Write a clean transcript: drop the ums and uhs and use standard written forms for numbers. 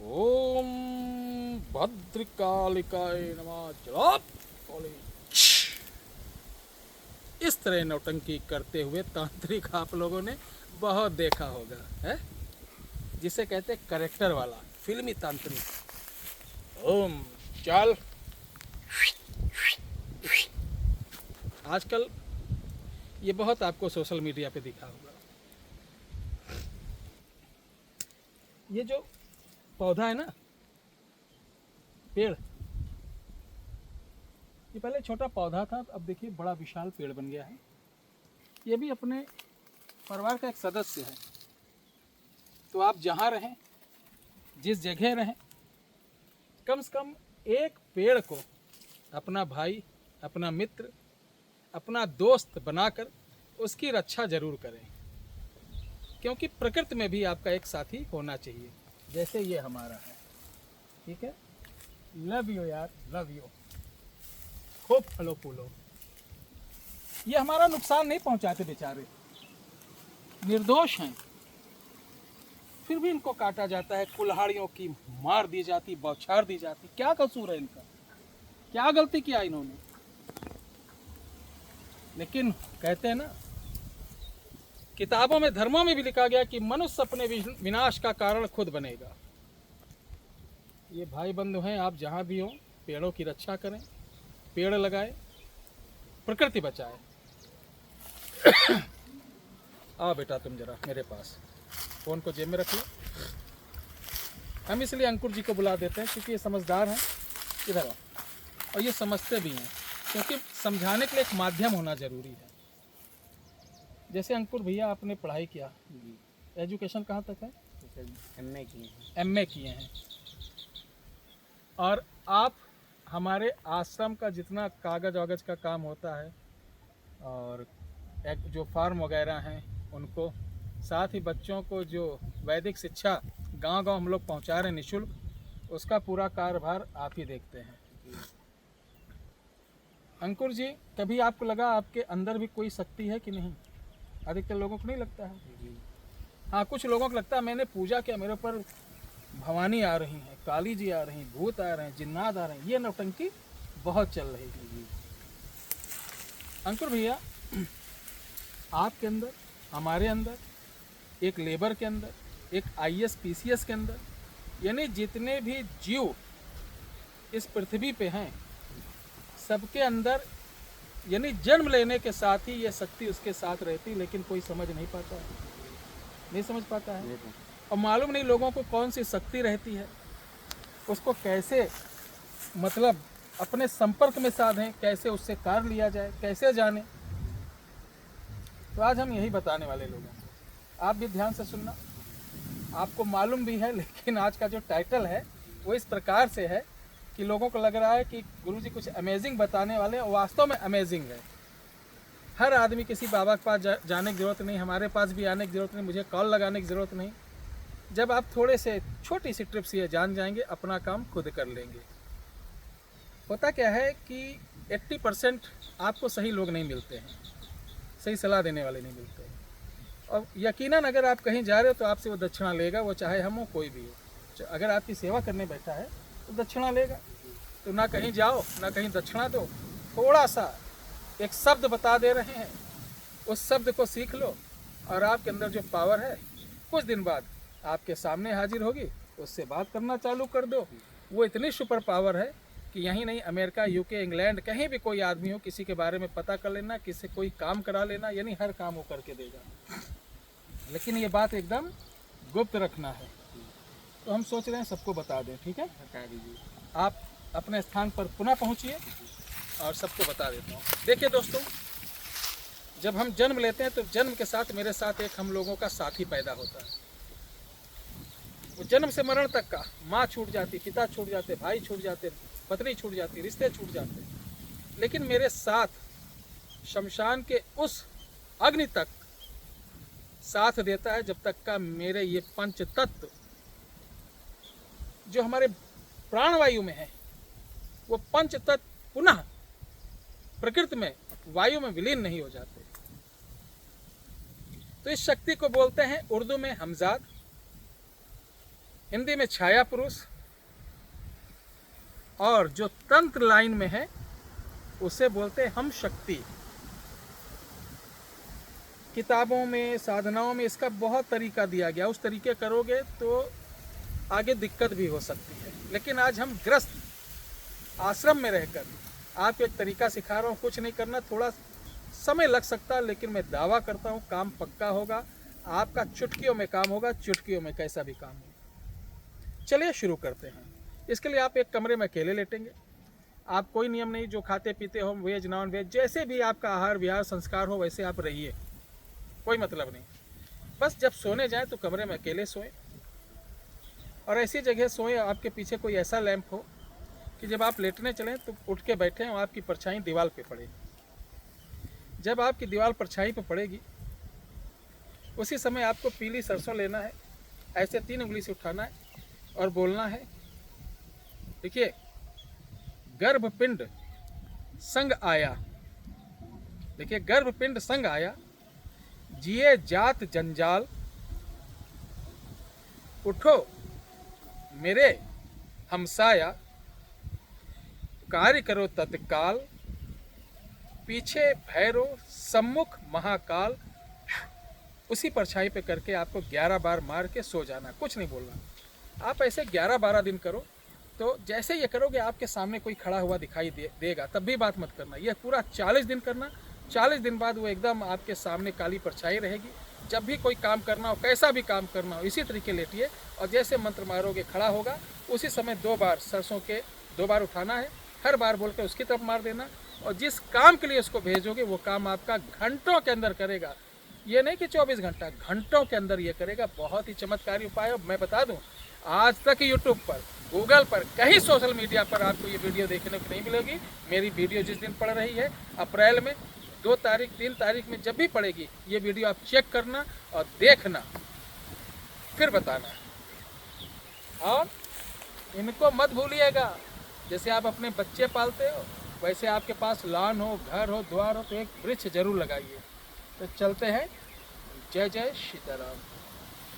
ओम भद्रकालिकाय नमः। चलो इस तरह नौटंकी करते हुए तांत्रिक आप लोगों ने बहुत देखा होगा, है जिसे कहते हैं करेक्टर वाला फिल्मी तांत्रिक। ओम चल। आजकल ये बहुत आपको सोशल मीडिया पे दिखा होगा। ये जो पौधा है ना, पेड़, ये पहले छोटा पौधा था, अब देखिए बड़ा विशाल पेड़ बन गया है। ये भी अपने परिवार का एक सदस्य है। तो आप जहाँ रहें, जिस जगह रहें, कम से कम एक पेड़ को अपना भाई, अपना मित्र, अपना दोस्त बनाकर उसकी रक्षा जरूर करें, क्योंकि प्रकृति में भी आपका एक साथी होना चाहिए, जैसे ये हमारा है। ठीक है, लव यू यार, लव यू। खूब फलो फूलो। ये हमारा नुकसान नहीं पहुंचाते बेचारे, निर्दोष हैं, फिर भी इनको काटा जाता है, कुल्हाड़ियों की मार दी जाती, बौछार दी जाती। क्या कसूर है इनका, क्या गलती किया इन्होंने? लेकिन कहते हैं ना, किताबों में, धर्मों में भी लिखा गया कि मनुष्य अपने विनाश का कारण खुद बनेगा। ये भाई बंधु हैं, आप जहाँ भी हो पेड़ों की रक्षा करें, पेड़ लगाएं, प्रकृति बचाएं। आओ बेटा तुम जरा मेरे पास, फोन को जेब में रख लो। हम इसलिए अंकुर जी को बुला देते हैं क्योंकि ये समझदार हैं। इधर आओ। और ये समझते भी हैं, क्योंकि समझाने के लिए एक माध्यम होना जरूरी है। जैसे अंकुर भैया, आपने पढ़ाई किया, एजुकेशन कहाँ तक है? एमए किए हैं। एमए किए हैं। और आप हमारे आश्रम का जितना कागज वागज का काम होता है, और एक जो फार्म वगैरह हैं उनको, साथ ही बच्चों को जो वैदिक शिक्षा गांव-गांव हम लोग पहुंचा रहे हैं निःशुल्क, उसका पूरा कार्यभार आप ही देखते हैं। अंकुर जी, कभी आपको लगा आपके अंदर भी कोई शक्ति है कि नहीं? अधिकतर लोगों को नहीं लगता है। हाँ, कुछ लोगों को लगता है मैंने पूजा किया, मेरे ऊपर भवानी आ रही हैं, काली जी आ रही हैं, भूत आ रहे हैं, जिन्नात आ रहे हैं। ये नौटंकी बहुत चल रही है। अंकुर भैया, आपके अंदर, हमारे अंदर, एक लेबर के अंदर, एक आईएएस पीसीएस के अंदर, यानी जितने भी जीव इस पृथ्वी पे हैं, सबके अंदर, यानी जन्म लेने के साथ ही ये शक्ति उसके साथ रहती, लेकिन कोई समझ नहीं पाता है, नहीं समझ पाता है। और मालूम नहीं लोगों को कौन सी शक्ति रहती है, उसको कैसे मतलब अपने संपर्क में साधें, कैसे उससे कार्य लिया जाए, कैसे जाने। तो आज हम यही बताने वाले लोगों को। आप भी ध्यान से सुनना। आपको मालूम भी है, लेकिन आज का जो टाइटल है वो इस प्रकार से है कि लोगों को लग रहा है कि गुरुजी कुछ अमेजिंग बताने वाले हैं। वास्तव में अमेजिंग है। हर आदमी किसी बाबा के पास जाने की ज़रूरत नहीं, हमारे पास भी आने की ज़रूरत नहीं, मुझे कॉल लगाने की ज़रूरत नहीं। जब आप थोड़े से छोटी सी ट्रिप्स ये जान जाएंगे, अपना काम खुद कर लेंगे। होता क्या है कि 80% आपको सही लोग नहीं मिलते हैं, सही सलाह देने वाले नहीं मिलते हैं। और यकीनन अगर आप कहीं जा रहे हो तो आपसे वो दक्षिणा लेगा, वो चाहे हम हो, कोई भी हो। अगर आपकी सेवा करने बैठा है तो दक्षिणा लेगा। तो ना कहीं जाओ, ना कहीं दक्षिणा दो, थोड़ा सा एक शब्द बता दे रहे हैं, उस शब्द को सीख लो, और आपके अंदर जो पावर है कुछ दिन बाद आपके सामने हाजिर होगी। उससे बात करना चालू कर दो। वो इतनी सुपर पावर है कि यहीं नहीं, अमेरिका, यूके, इंग्लैंड, कहीं भी कोई आदमी हो, किसी के बारे में पता कर लेना, किसी कोई काम करा लेना, यानी हर काम वो करके देगा। लेकिन ये बात एकदम गुप्त रखना है। तो हम सोच रहे हैं सबको बता दें। ठीक है, बता दीजिए। आप अपने स्थान पर पुनः पहुंचिए और सबको बता देता हूँ। देखिए दोस्तों, जब हम जन्म लेते हैं तो जन्म के साथ, मेरे साथ एक हम लोगों का साथी पैदा होता है। वो जन्म से मरण तक का, माँ छूट जाती, पिता छूट जाते, भाई छूट जाते, पत्नी छूट जाती, रिश्ते छूट जाते, लेकिन मेरे साथ शमशान के उस अग्नि तक साथ देता है, जब तक का मेरे ये पंच तत्व जो हमारे प्राणवायु में है, वो पंच तत्व पुनः प्रकृति में, वायु में विलीन नहीं हो जाते। तो इस शक्ति को बोलते हैं उर्दू में हमजाद, हिंदी में छाया पुरुष, और जो तंत्र लाइन में है उसे बोलते हैं हम शक्ति। किताबों में, साधनाओं में इसका बहुत तरीका दिया गया, उस तरीके करोगे तो आगे दिक्कत भी हो सकती है। लेकिन आज हम ग्रस्त आश्रम में रहकर आपको एक तरीका सिखा रहा हूँ। कुछ नहीं करना, थोड़ा समय लग सकता है, लेकिन मैं दावा करता हूँ काम पक्का होगा। आपका चुटकियों में काम होगा, चुटकियों में कैसा भी काम होगा। चलिए शुरू करते हैं। इसके लिए आप एक कमरे में अकेले लेटेंगे। आप कोई नियम नहीं, जो खाते पीते हो, वेज नॉन वेज, जैसे भी आपका आहार विहार संस्कार हो वैसे आप रहिए, कोई मतलब नहीं। बस जब सोने जाएं तो कमरे में अकेले सोएं, और ऐसी जगह सोएं आपके पीछे कोई ऐसा लैंप हो कि जब आप लेटने चलें तो उठ के बैठें और आपकी परछाई दीवार पे पड़े। जब आपकी दीवार परछाई पे पड़ेगी उसी समय आपको पीली सरसों लेना है, ऐसे 3 उंगली से उठाना है और बोलना है। देखिए, गर्भपिंड संग आया, देखिए गर्भपिंड संग आया, जिए जात जंजाल, उठो मेरे हमसाया, कार्य करो तत्काल, पीछे भैरव सम्मुख महाकाल। उसी परछाई पे करके आपको 11 बार मार के सो जाना, कुछ नहीं बोलना। आप ऐसे 11-12 दिन करो तो जैसे ये करोगे आपके सामने कोई खड़ा हुआ दिखाई देगा, तब भी बात मत करना। यह पूरा 40 दिन करना। 40 दिन बाद वो एकदम आपके सामने काली परछाई रहेगी। जब भी कोई काम करना हो, कैसा भी काम करना हो, इसी तरीके लेटिए और जैसे मंत्र मारोगे खड़ा होगा, उसी समय 2 बार सरसों के 2 बार उठाना है, हर बार बोल के उसकी तरफ मार देना। और जिस काम के लिए उसको भेजोगे वो काम आपका घंटों के अंदर करेगा। ये नहीं कि 24 घंटा, घंटों के अंदर ये करेगा। बहुत ही चमत्कारी उपाय है। मैं बता दूं, आज तक यूट्यूब पर, गूगल पर, कहीं सोशल मीडिया पर आपको ये वीडियो देखने को नहीं मिलेगी। मेरी वीडियो जिस दिन पड़ रही है, अप्रैल में 2 तारीख 3 तारीख में जब भी पड़ेगी, ये वीडियो आप चेक करना और देखना, फिर बताना। और इनको मत भूलिएगा। जैसे आप अपने बच्चे पालते हो वैसे आपके पास लॉन हो, घर हो, द्वार हो, तो एक वृक्ष जरूर लगाइए। तो चलते हैं। जय जय सीताराम।